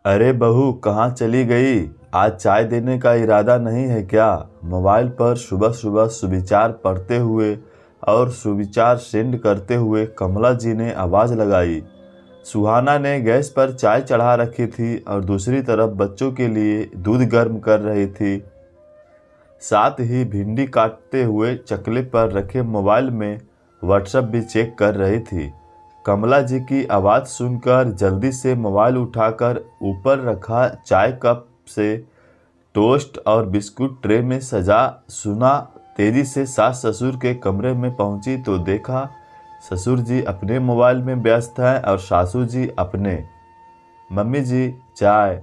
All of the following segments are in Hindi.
अरे बहू कहाँ चली गई। आज चाय देने का इरादा नहीं है क्या। मोबाइल पर सुबह सुबह सुविचार पढ़ते हुए और सुविचार सेंड करते हुए कमला जी ने आवाज़ लगाई। सुहाना ने गैस पर चाय चढ़ा रखी थी और दूसरी तरफ बच्चों के लिए दूध गर्म कर रही थी। साथ ही भिंडी काटते हुए चकले पर रखे मोबाइल में व्हाट्सएप भी चेक कर रही थी। कमला जी की आवाज़ सुनकर जल्दी से मोबाइल उठाकर ऊपर रखा चाय कप से टोस्ट और बिस्कुट ट्रे में सजा सुना तेजी से सास ससुर के कमरे में पहुंची तो देखा ससुर जी अपने मोबाइल में व्यस्त हैं और सासू जी अपने। मम्मी जी चाय।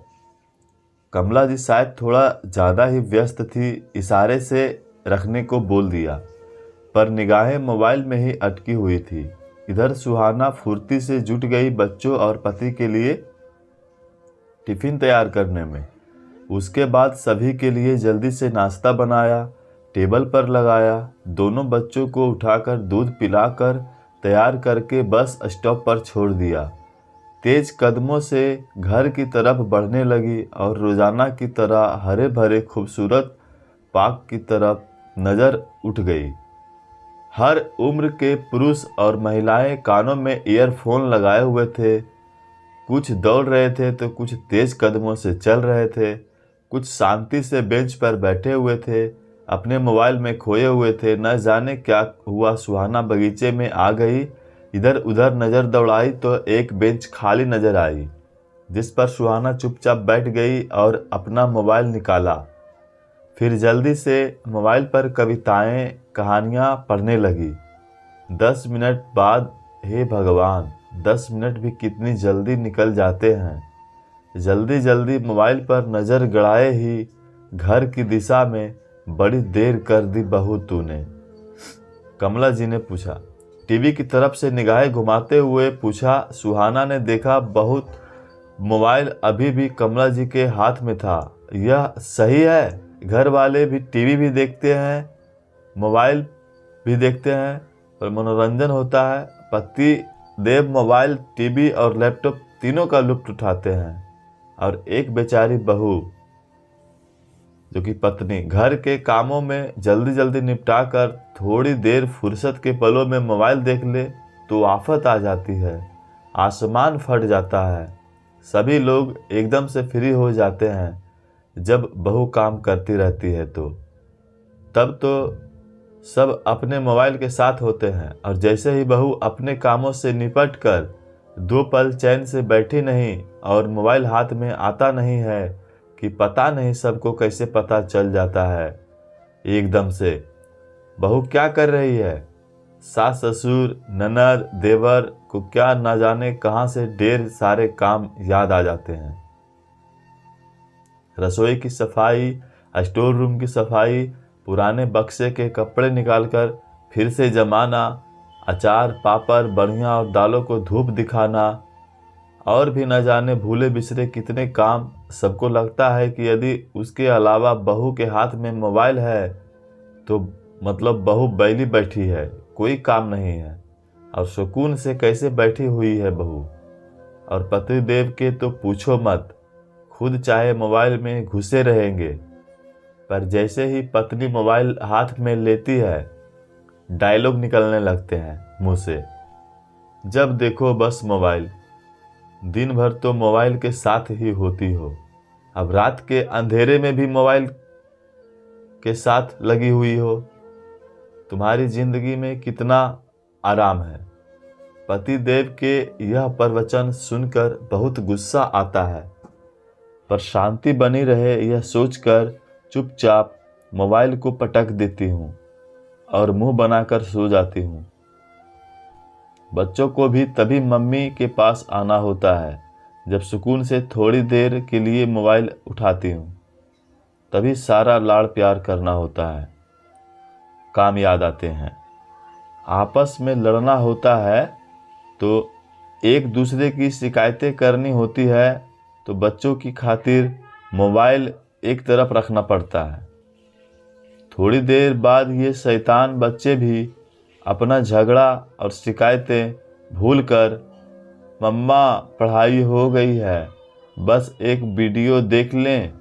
कमला जी शायद थोड़ा ज़्यादा ही व्यस्त थी, इशारे से रखने को बोल दिया, पर निगाहें मोबाइल में ही अटकी हुई थी। इधर सुहाना फुर्ती से जुट गई बच्चों और पति के लिए टिफिन तैयार करने में। उसके बाद सभी के लिए जल्दी से नाश्ता बनाया, टेबल पर लगाया। दोनों बच्चों को उठाकर दूध पिलाकर तैयार करके बस स्टॉप पर छोड़ दिया। तेज कदमों से घर की तरफ बढ़ने लगी और रोजाना की तरह हरे भरे खूबसूरत पार्क की तरफ नज़र उठ गई। हर उम्र के पुरुष और महिलाएं कानों में ईयरफोन लगाए हुए थे। कुछ दौड़ रहे थे तो कुछ तेज कदमों से चल रहे थे, कुछ शांति से बेंच पर बैठे हुए थे, अपने मोबाइल में खोए हुए थे। न जाने क्या हुआ, सुहाना बगीचे में आ गई। इधर उधर नज़र दौड़ाई तो एक बेंच खाली नज़र आई, जिस पर सुहाना चुपचाप बैठ गई और अपना मोबाइल निकाला। फिर जल्दी से मोबाइल पर कविताएं कहानियां पढ़ने लगी। 10 मिनट बाद, हे भगवान, 10 मिनट भी कितनी जल्दी निकल जाते हैं। जल्दी जल्दी मोबाइल पर नज़र गड़ाए ही घर की दिशा में बड़ी देर कर दी बहू तूने। कमला जी ने पूछा। टीवी की तरफ से निगाहें घुमाते हुए पूछा। सुहाना ने देखा बहुत मोबाइल अभी भी कमला जी के हाथ में था। यह सही है, घर वाले भी टीवी भी देखते हैं, मोबाइल भी देखते हैं और मनोरंजन होता है। पति देव मोबाइल, टीवी और लैपटॉप तीनों का लुत्फ उठाते हैं और एक बेचारी बहू जो कि पत्नी घर के कामों में जल्दी जल्दी निपटा कर थोड़ी देर फुर्सत के पलों में मोबाइल देख ले तो आफत आ जाती है, आसमान फट जाता है। सभी लोग एकदम से फ्री हो जाते हैं जब बहू काम करती रहती है तो तब तो सब अपने मोबाइल के साथ होते हैं और जैसे ही बहू अपने कामों से निपट कर 2 पल चैन से बैठी नहीं और मोबाइल हाथ में आता नहीं है कि पता नहीं सबको कैसे पता चल जाता है एकदम से बहू क्या कर रही है। सास ससुर ननद देवर को क्या ना जाने कहां से ढेर सारे काम याद आ जाते हैं। रसोई की सफाई, स्टोर रूम की सफाई, पुराने बक्से के कपड़े निकालकर फिर से जमाना, अचार पापड़ बढ़िया और दालों को धूप दिखाना और भी न जाने भूले बिसरे कितने काम। सबको लगता है कि यदि उसके अलावा बहू के हाथ में मोबाइल है तो मतलब बहू बैली बैठी है, कोई काम नहीं है और सुकून से कैसे बैठी हुई है बहू। और पति देव के तो पूछो मत, खुद चाहे मोबाइल में घुसे रहेंगे, पर जैसे ही पत्नी मोबाइल हाथ में लेती है डायलॉग निकलने लगते हैं मुंह से। जब देखो बस मोबाइल, दिन भर तो मोबाइल के साथ ही होती हो, अब रात के अंधेरे में भी मोबाइल के साथ लगी हुई हो। तुम्हारी जिंदगी में कितना आराम है। पति देव के यह प्रवचन सुनकर बहुत गुस्सा आता है, पर शांति बनी रहे यह सोचकर चुपचाप मोबाइल को पटक देती हूँ और मुंह बनाकर सो जाती हूँ। बच्चों को भी तभी मम्मी के पास आना होता है जब सुकून से थोड़ी देर के लिए मोबाइल उठाती हूँ, तभी सारा लाड़ प्यार करना होता है। काम याद आते हैं, आपस में लड़ना होता है तो एक दूसरे की शिकायतें करनी होती है तो बच्चों की खातिर मोबाइल एक तरफ रखना पड़ता है। थोड़ी देर बाद ये शैतान बच्चे भी अपना झगड़ा और शिकायतें भूलकर मम्मा पढ़ाई हो गई है, बस एक वीडियो देख लें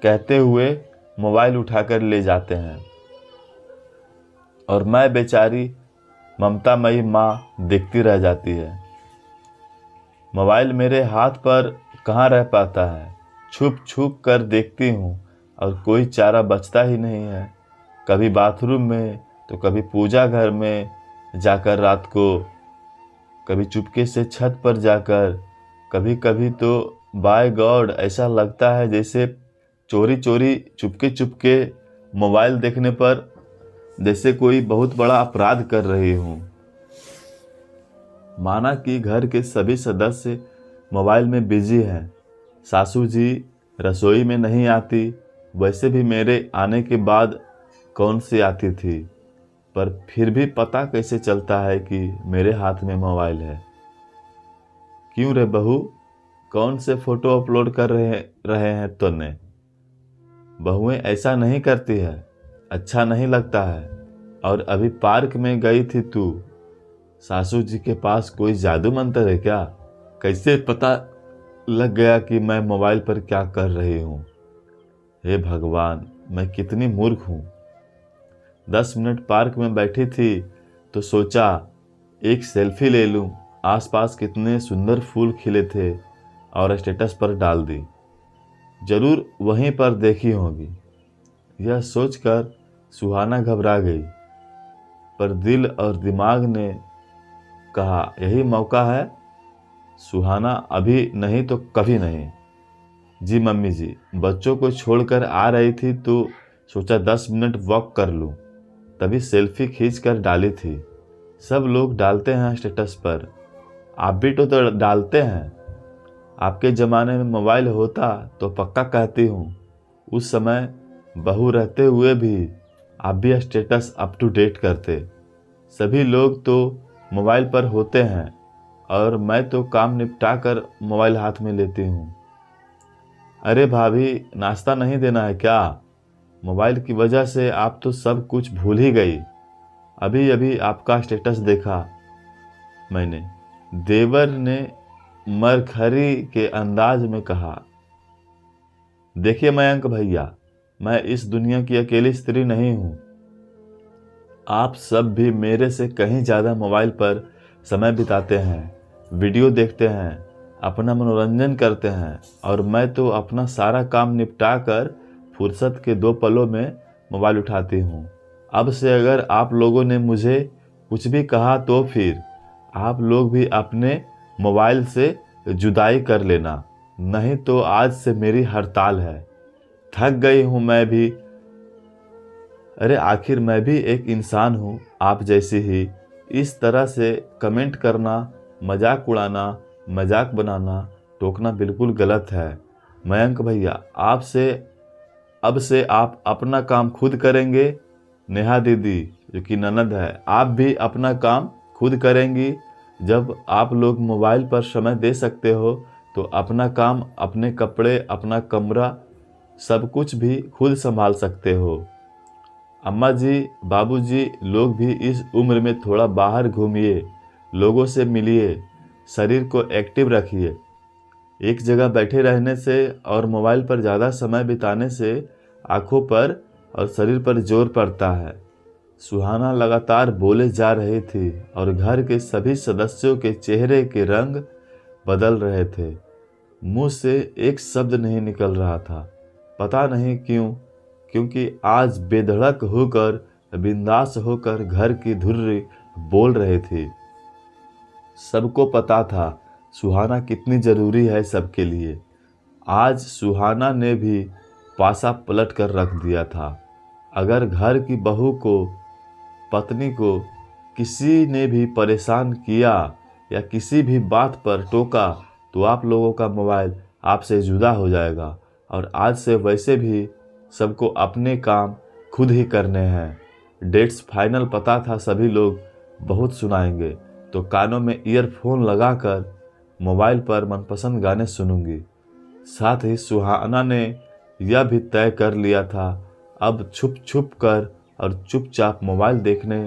कहते हुए मोबाइल उठाकर ले जाते हैं। और मैं बेचारी ममतामयी माँ देखती रह जाती है। मोबाइल मेरे हाथ पर कहाँ रह पाता है, छुप छुप कर देखती हूँ और कोई चारा बचता ही नहीं है। कभी बाथरूम में तो कभी पूजा घर में जाकर रात को, कभी चुपके से छत पर जाकर, कभी कभी तो बाय गॉड ऐसा लगता है जैसे चोरी चोरी चुपके चुपके मोबाइल देखने पर जैसे कोई बहुत बड़ा अपराध कर रही हूँ। माना कि घर के सभी सदस्य मोबाइल में बिजी हैं। सासू जी रसोई में नहीं आती, वैसे भी मेरे आने के बाद कौन सी आती थी, पर फिर भी पता कैसे चलता है कि मेरे हाथ में मोबाइल है। क्यों रे बहू, कौन से फोटो अपलोड कर रहे हैं तूने? बहुएं ऐसा नहीं करती है, अच्छा नहीं लगता है। और अभी पार्क में गई थी तू, सासू जी के पास कोई जादू मंत्र है क्या? कैसे पता लग गया कि मैं मोबाइल पर क्या कर रही हूँ? हे भगवान, मैं कितनी मूर्ख हूँ। 10 मिनट पार्क में बैठी थी तो सोचा एक सेल्फी ले लूँ। आसपास कितने सुंदर फूल खिले थे और स्टेटस पर डाल दी। जरूर वहीं पर देखी होगी। यह सोचकर सुहाना घबरा गई, पर दिल और दिमाग ने कहा यही मौका है। सुहाना अभी नहीं तो कभी नहीं। जी मम्मी जी, बच्चों को छोड़कर आ रही थी तो सोचा 10 मिनट वॉक कर लूँ, तभी सेल्फी खींच कर डाली थी। सब लोग डालते हैं स्टेटस पर, आप भी तो डालते हैं। आपके ज़माने में मोबाइल होता तो पक्का कहती हूँ उस समय बहू रहते हुए भी आप भी स्टेटस अप टू डेट करते। सभी लोग तो मोबाइल पर होते हैं और मैं तो काम निपटा कर मोबाइल हाथ में लेती हूँ। अरे भाभी, नाश्ता नहीं देना है क्या? मोबाइल की वजह से आप तो सब कुछ भूल ही गई। अभी अभी आपका स्टेटस देखा मैंने। देवर ने मरखरी के अंदाज में कहा। देखिए मयंक भैया, मैं इस दुनिया की अकेली स्त्री नहीं हूँ। आप सब भी मेरे से कहीं ज़्यादा मोबाइल पर समय बिताते हैं, वीडियो देखते हैं, अपना मनोरंजन करते हैं, और मैं तो अपना सारा काम निपटा कर फुर्सत के 2 पलों में मोबाइल उठाती हूँ। अब से अगर आप लोगों ने मुझे कुछ भी कहा तो फिर आप लोग भी अपने मोबाइल से जुदाई कर लेना, नहीं तो आज से मेरी हड़ताल है। थक गई हूँ मैं भी। अरे आखिर मैं भी एक इंसान हूँ आप जैसी ही। इस तरह से कमेंट करना, मजाक उड़ाना, मजाक बनाना, टोकना बिल्कुल गलत है। मयंक भैया, अब से आप अपना काम खुद करेंगे। नेहा दीदी जो कि ननद है, आप भी अपना काम खुद करेंगी। जब आप लोग मोबाइल पर समय दे सकते हो तो अपना काम, अपने कपड़े, अपना कमरा, सब कुछ भी खुद संभाल सकते हो। अम्मा जी, बाबूजी लोग भी इस उम्र में थोड़ा बाहर घूमिए, लोगों से मिलिए, शरीर को एक्टिव रखिए। एक जगह बैठे रहने से और मोबाइल पर ज़्यादा समय बिताने से आँखों पर और शरीर पर जोर पड़ता है। सुहाना लगातार बोले जा रही थी और घर के सभी सदस्यों के चेहरे के रंग बदल रहे थे। मुंह से एक शब्द नहीं निकल रहा था। पता नहीं क्यों, क्योंकि आज बेधड़क होकर, बिंदास होकर घर की धुर्री बोल रही थी। सबको पता था सुहाना कितनी ज़रूरी है सबके लिए। आज सुहाना ने भी पासा पलट कर रख दिया था। अगर घर की बहू को, पत्नी को किसी ने भी परेशान किया या किसी भी बात पर टोका तो आप लोगों का मोबाइल आपसे जुदा हो जाएगा। और आज से वैसे भी सबको अपने काम खुद ही करने हैं। डेट्स फाइनल पता था सभी लोग बहुत सुनाएंगे, तो कानों में ईयरफोन लगाकर मोबाइल पर मनपसंद गाने सुनूंगी। साथ ही सुहाना ने यह भी तय कर लिया था अब छुप छुप कर और चुपचाप मोबाइल देखने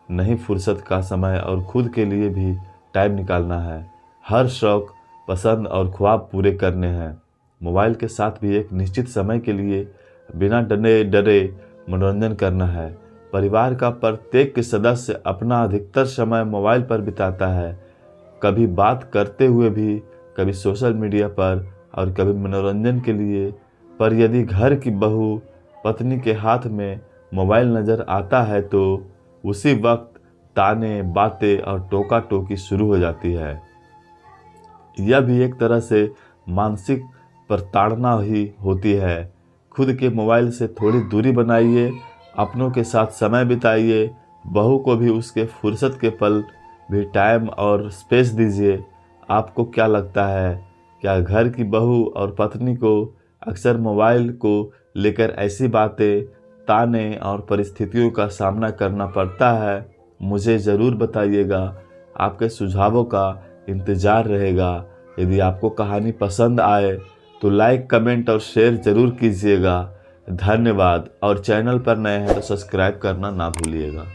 नहीं, फुर्सत का समय और खुद के लिए भी टाइम निकालना है। हर शौक पसंद और ख्वाब पूरे करने हैं। मोबाइल के साथ भी एक निश्चित समय के लिए बिना डरे मनोरंजन करना है। परिवार का प्रत्येक सदस्य अपना अधिकतर समय मोबाइल पर बिताता है, कभी बात करते हुए भी, कभी सोशल मीडिया पर और कभी मनोरंजन के लिए। पर यदि घर की बहू पत्नी के हाथ में मोबाइल नज़र आता है तो उसी वक्त ताने, बातें और टोका टोकी शुरू हो जाती है। यह भी एक तरह से मानसिक प्रताड़ना ही होती है। खुद के मोबाइल से थोड़ी दूरी बनाइए, अपनों के साथ समय बिताइए, बहू को भी उसके फुर्सत के पल भी टाइम और स्पेस दीजिए। आपको क्या लगता है, क्या घर की बहू और पत्नी को अक्सर मोबाइल को लेकर ऐसी बातें, ताने और परिस्थितियों का सामना करना पड़ता है? मुझे ज़रूर बताइएगा। आपके सुझावों का इंतज़ार रहेगा। यदि आपको कहानी पसंद आए तो लाइक, कमेंट और शेयर ज़रूर कीजिएगा। धन्यवाद। और चैनल पर नए हैं तो सब्सक्राइब करना ना भूलिएगा।